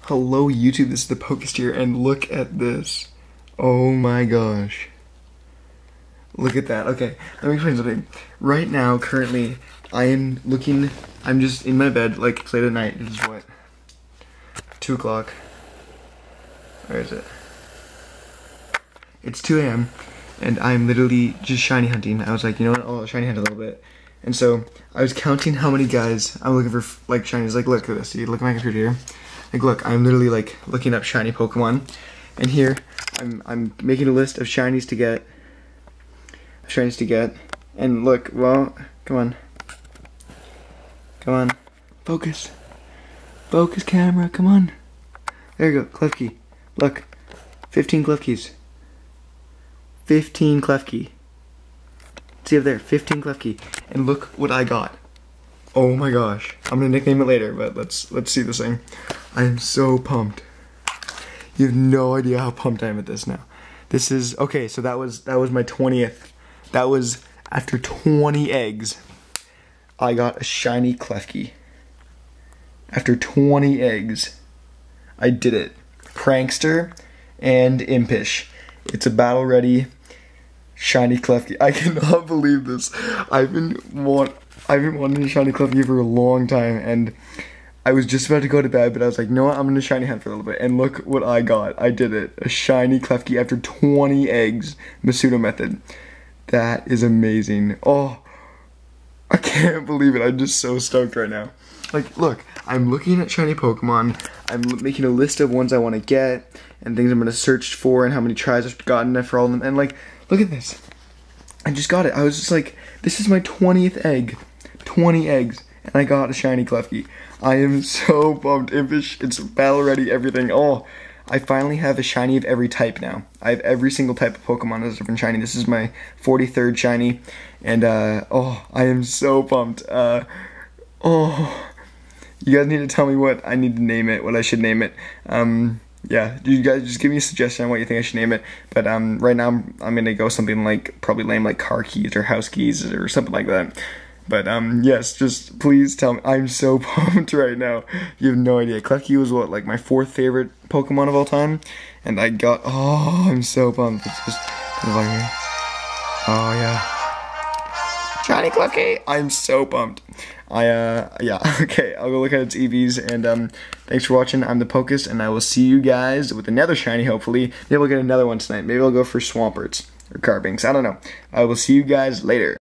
Hello YouTube, this is the Pokest here, and look at this. Oh my gosh. Look at that. Okay, let me explain something. Right now, currently, I'm just in my bed, like, it's late at night. It is what? 2 o'clock. Where is it? It's 2 a.m. and I'm literally just shiny hunting. I was like, you know what, I'll shiny hunt a little bit. And so, I was counting how many guys I'm looking for, like, shinies. Like, look at this. See, look at my computer here. Like, look, I'm literally, like, looking up shiny Pokemon. And here, I'm making a list of shinies to get. And look, well, come on. Come on. Focus. Focus, camera, come on. There you go, Klefki. Look, 15 Klefkis. 15 Klefki. See up there, 15 Klefki. And look what I got. Oh my gosh. I'm gonna nickname it later, but let's see this thing. I am so pumped. You have no idea how pumped I am at this now. This is, okay, so that was my 20th. That was after 20 eggs. I got a shiny Klefki. After 20 eggs. I did it. Prankster and Impish. It's a battle ready shiny Klefki. I cannot believe this. I've been wanting a shiny Klefki for a long time, and I was just about to go to bed, but I was like, no, I'm gonna shiny hunt for a little bit, and look what I got. I did it. A shiny Klefki after 20 eggs. Masuda method. That is amazing. Oh, I can't believe it. I'm just so stoked right now. Like, look, I'm looking at shiny Pokemon. I'm making a list of ones I want to get, and things I'm gonna search for, and how many tries I've gotten for all of them, and like, look at this. I just got it. I was just like, this is my 20th egg. 20 eggs, and I got a shiny Klefki. I am so pumped. Impish, it's battle ready, everything. Oh, I finally have a shiny of every type now. I have every single type of Pokemon as a different shiny. This is my 43rd shiny, and oh, I am so pumped. Oh, you guys need to tell me what I need to name it, what I should name it. Yeah, you guys just give me a suggestion on what you think I should name it. But right now I'm gonna go something like probably lame like car keys or house keys or something like that. But yes, just please tell me. I'm so pumped right now. You have no idea. Klefki was what, like my 4th favorite Pokemon of all time, and I got, oh, I'm so pumped. It's just like, oh yeah, shiny Klefki. I'm so pumped. Yeah, okay, I'll go look at its EVs, and thanks for watching. I'm the Pokest, and I will see you guys with another shiny, hopefully. Maybe I'll get another one tonight. Maybe I'll go for Swamperts or Carbinks. I don't know. I will see you guys later.